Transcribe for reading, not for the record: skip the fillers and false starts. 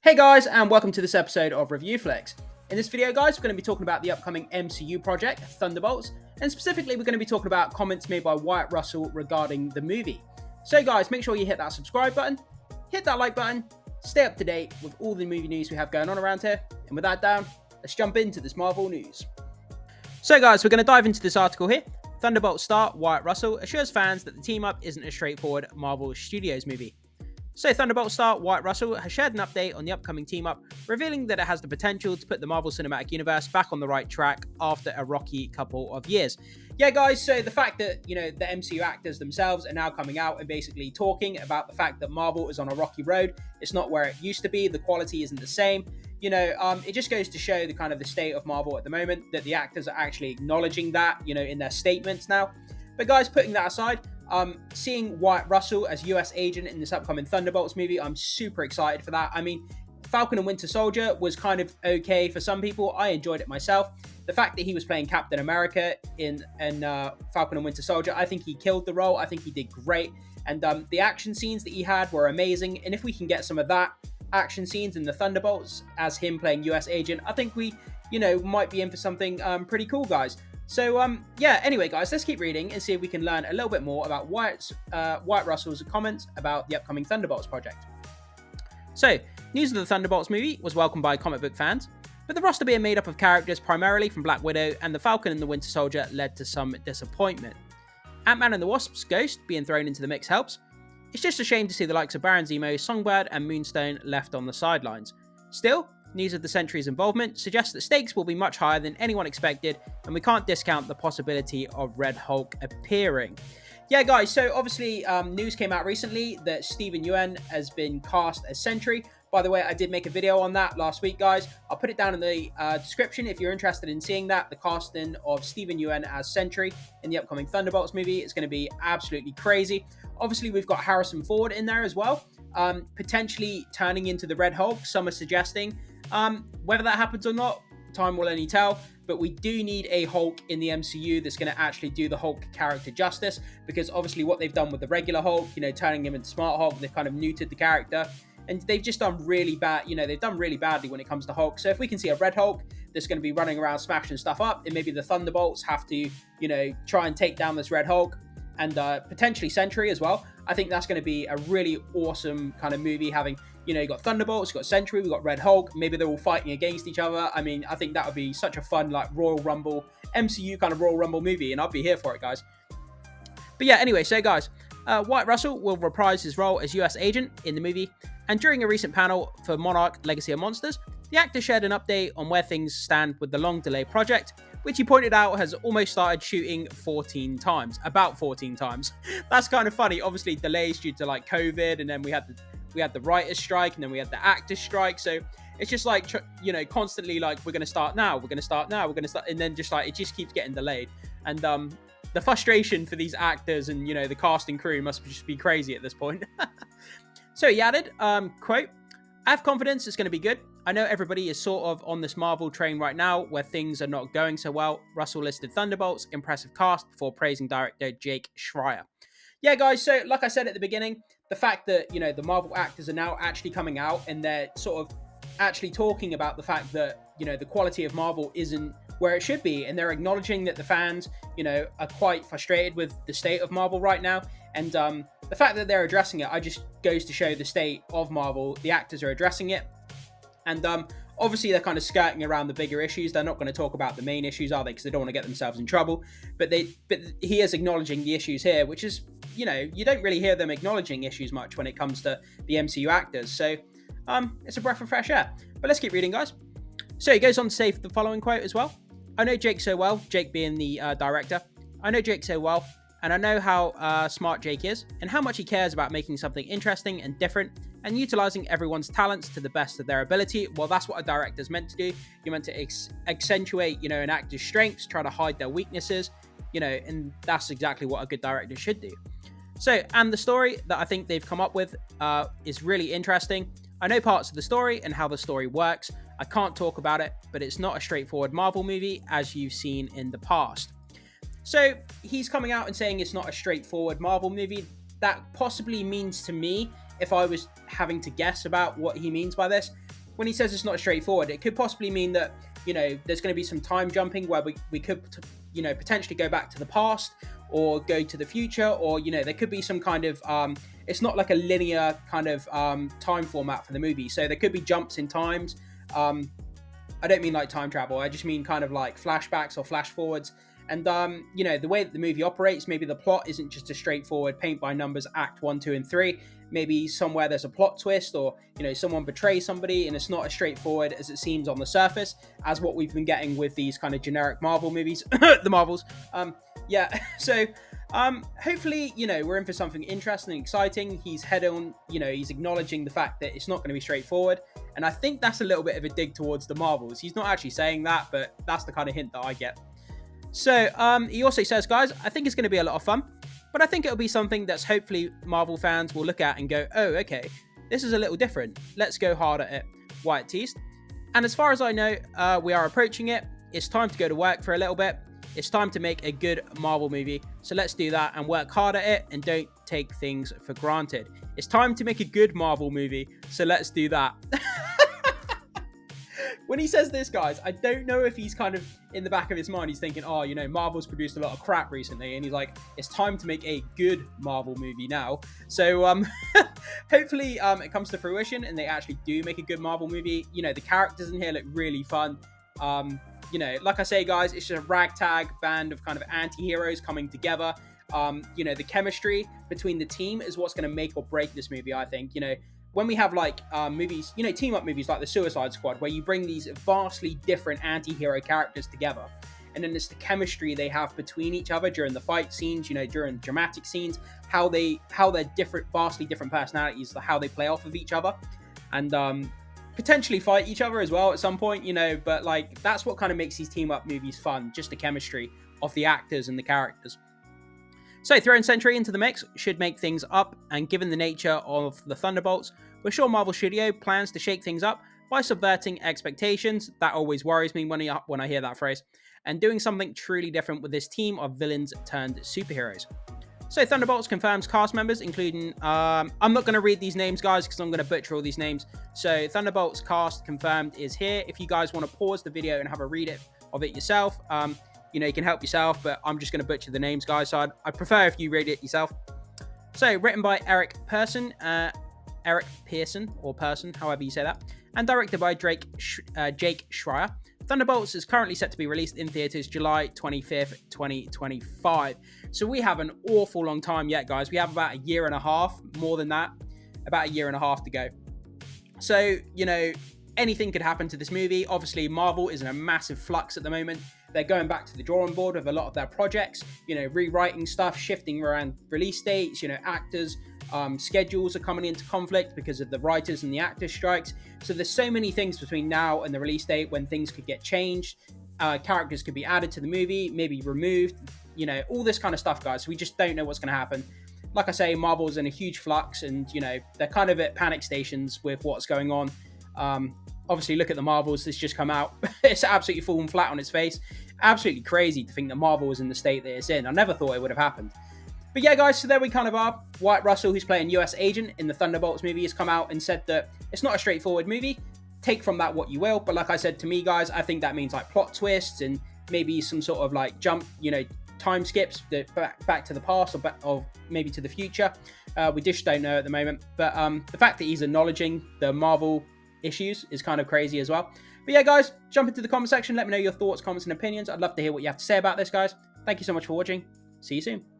Hey guys, and welcome to this episode of Review Flicks. In this video, guys, we're going to be talking about the upcoming MCU project, Thunderbolts, and specifically we're going to be talking about comments made by Wyatt Russell regarding the movie. So guys, make sure you hit that subscribe button, hit that like button, stay up to date with all the movie news we have going on around here, and with that down, let's jump into this Marvel news. So guys, we're going to dive into this article here. Thunderbolts star Wyatt Russell assures fans that the team-up isn't a straightforward Marvel Studios movie. So Thunderbolt star Wyatt Russell has shared an update on the upcoming team-up, revealing that it has the potential to put the Marvel Cinematic Universe back on the right track after a rocky couple of years. Yeah guys, so the fact that, the MCU actors themselves are now coming out and basically talking about the fact that Marvel is on a rocky road, it's not where it used to be, the quality isn't the same, it just goes to show the state of Marvel at the moment, that the actors are actually acknowledging that, in their statements now. But guys, putting that aside, seeing Wyatt Russell as US agent in this upcoming Thunderbolts movie, I'm super excited for that. I mean, Falcon and Winter Soldier was kind of okay for some people. I enjoyed it myself. The fact that he was playing Captain America in Falcon and Winter Soldier, I think he killed the role. I think he did great. And the action scenes that he had were amazing. And if we can get some of that action scenes in the Thunderbolts as him playing US agent, I think we, might be in for something pretty cool, guys. So, anyway, guys, let's keep reading and see if we can learn a little bit more about Wyatt Russell's comments about the upcoming Thunderbolts project. So, news of the Thunderbolts movie was welcomed by comic book fans, but the roster being made up of characters primarily from Black Widow and the Falcon and the Winter Soldier led to some disappointment. Ant-Man and the Wasp's ghost being thrown into the mix helps. It's just a shame to see the likes of Baron Zemo, Songbird and Moonstone left on the sidelines. Still, news of the Sentry's involvement suggests that stakes will be much higher than anyone expected, and we can't discount the possibility of Red Hulk appearing. Yeah, guys, so obviously news came out recently that Steven Yeun has been cast as Sentry. By the way, I did make a video on that last week, guys. I'll put it down in the description if you're interested in seeing that. The casting of Steven Yeun as Sentry in the upcoming Thunderbolts movie is going to be absolutely crazy. Obviously, we've got Harrison Ford in there as well, potentially turning into the Red Hulk. Some are suggesting. Whether that happens or not, time will only tell, but we do need a Hulk in the MCU that's going to actually do the Hulk character justice, because obviously what they've done with the regular Hulk, turning him into Smart Hulk, they've kind of neutered the character, and they've just done really bad, they've done really badly when it comes to Hulk. So if we can see a Red Hulk that's going to be running around smashing stuff up, and maybe the Thunderbolts have to, try and take down this Red Hulk, and potentially Sentry as well, I think that's going to be a really awesome kind of movie, having, you got Thunderbolts, you've got Sentry, we've got Red Hulk, maybe they're all fighting against each other. I mean, I think that would be such a fun, Royal Rumble, MCU kind of Royal Rumble movie, and I'll be here for it, guys. But yeah, anyway, so guys, Wyatt Russell will reprise his role as US agent in the movie, and during a recent panel for Monarch Legacy of Monsters, the actor shared an update on where things stand with the long delay project, which he pointed out has almost started shooting 14 times, about 14 times. That's kind of funny. Obviously, delays due to COVID, and then we had the writer's strike, and then we had the actor's strike. So it's just constantly we're going to start now, we're going to start now, we're going to start, and then it just keeps getting delayed. And the frustration for these actors and the cast and crew must just be crazy at this point. So he added, quote, "I have confidence it's going to be good. I know everybody is sort of on this Marvel train right now where things are not going so well." Russell listed Thunderbolts' impressive cast before praising director Jake Schreier. Yeah, guys, so like I said at the beginning, the fact that, the Marvel actors are now actually coming out and they're sort of actually talking about the fact that, the quality of Marvel isn't where it should be, and they're acknowledging that the fans, are quite frustrated with the state of Marvel right now, and the fact that they're addressing it, I just goes to show the state of Marvel. The actors are addressing it, and obviously they're kind of skirting around the bigger issues. They're not going to talk about the main issues, are they? Because they don't want to get themselves in trouble. But he is acknowledging the issues here, which is, you don't really hear them acknowledging issues much when it comes to the MCU actors. So it's a breath of fresh air. But let's keep reading, guys. So he goes on to say the following quote as well. "I know Jake so well," Jake being the director. "I know Jake so well, and I know how smart Jake is, and how much he cares about making something interesting and different, and utilizing everyone's talents to the best of their ability." Well, that's what a director's meant to do. You're meant to accentuate, an actor's strengths, try to hide their weaknesses, and that's exactly what a good director should do. So, and the story that I think they've come up with is really interesting. "I know parts of the story and how the story works. I can't talk about it, but it's not a straightforward Marvel movie as you've seen in the past." So he's coming out and saying it's not a straightforward Marvel movie. That possibly means to me, if I was having to guess about what he means by this, when he says it's not straightforward, it could possibly mean that, you know, there's going to be some time jumping where we could, you know, potentially go back to the past or go to the future, or, you know, there could be some kind of, it's not like a linear kind of time format for the movie. So there could be jumps in times. I don't mean like time travel. I just mean kind of like flashbacks or flash forwards. And, you know, the way that the movie operates, maybe the plot isn't just a straightforward paint by numbers act 1, 2, and 3. Maybe somewhere there's a plot twist, or, you know, someone betrays somebody and it's not as straightforward as it seems on the surface, as what we've been getting with these kind of generic Marvel movies, the Marvels. Yeah, so hopefully, you know, we're in for something interesting and exciting. He's head on, you know, he's acknowledging the fact that it's not going to be straightforward. And I think that's a little bit of a dig towards the Marvels. He's not actually saying that, but that's the kind of hint that I get. So he also says, guys, I think it's going to be a lot of fun, but I think it'll be something that's hopefully Marvel fans will look at and go, oh, okay, this is a little different. Let's go hard at it, Wyatt teased. And as far as I know, we are approaching it. It's time to go to work for a little bit. It's time to make a good Marvel movie. So let's do that and work hard at it and don't take things for granted. It's time to make a good Marvel movie. So let's do that. When he says this, guys, I don't know if he's kind of in the back of his mind, he's thinking, oh, you know, Marvel's produced a lot of crap recently. And he's like, it's time to make a good Marvel movie now. So hopefully it comes to fruition and they actually do make a good Marvel movie. You know, the characters in here look really fun. You know, like I say, guys, it's just a ragtag band of kind of anti-heroes coming together. You know, the chemistry between the team is what's going to make or break this movie, I think. You know, when we have like movies, you know, team up movies like the Suicide Squad, where you bring these vastly different anti-hero characters together, and then it's the chemistry they have between each other during the fight scenes, you know, during dramatic scenes, how they're different, vastly different personalities, how they play off of each other, and potentially fight each other as well at some point, you know, but like that's what kind of makes these team up movies fun, just the chemistry of the actors and the characters. So throwing Sentry into the mix should make things up, and given the nature of the Thunderbolts, we're sure Marvel Studio plans to shake things up by subverting expectations. That always worries me when I hear that phrase, and doing something truly different with this team of villains turned superheroes. So Thunderbolts confirms cast members, including, I'm not going to read these names, guys, because I'm going to butcher all these names. So Thunderbolts cast confirmed is here. If you guys want to pause the video and have a read of it yourself, you know, you can help yourself, but I'm just going to butcher the names, guys. So I'd prefer if you read it yourself. So written by Eric Pearson, or Person, however you say that, and directed by Jake Schreier. Thunderbolts is currently set to be released in theaters July 25th, 2025. So we have an awful long time yet, guys. We have about a year and a half, more than that, about a year and a half to go. So, you know, anything could happen to this movie. Obviously, Marvel is in a massive flux at the moment. They're going back to the drawing board with a lot of their projects, you know, rewriting stuff, shifting around release dates, you know, actors, schedules are coming into conflict because of the writers and the actors strikes. So there's so many things between now and the release date when things could get changed. Characters could be added to the movie, maybe removed, you know, all this kind of stuff, guys. So we just don't know what's going to happen. Like I say, Marvel's in a huge flux, and, you know, they're kind of at panic stations with what's going on. Obviously, look at the Marvels that's just come out. It's absolutely fallen flat on its face. Absolutely crazy to think that Marvel was in the state that it's in. I never thought it would have happened. But yeah, guys, so there we kind of are. Wyatt Russell, who's playing US Agent in the Thunderbolts movie, has come out and said that it's not a straightforward movie. Take from that what you will. But like I said, to me, guys, I think that means like plot twists and maybe some sort of like jump, you know, time skips back to the past or maybe to the future. We just don't know at the moment. But the fact that he's acknowledging the Marvel issues is kind of crazy as well. But yeah, guys, jump into the comment section. Let me know your thoughts, comments, and opinions. I'd love to hear what you have to say about this, guys. Thank you so much for watching. See you soon.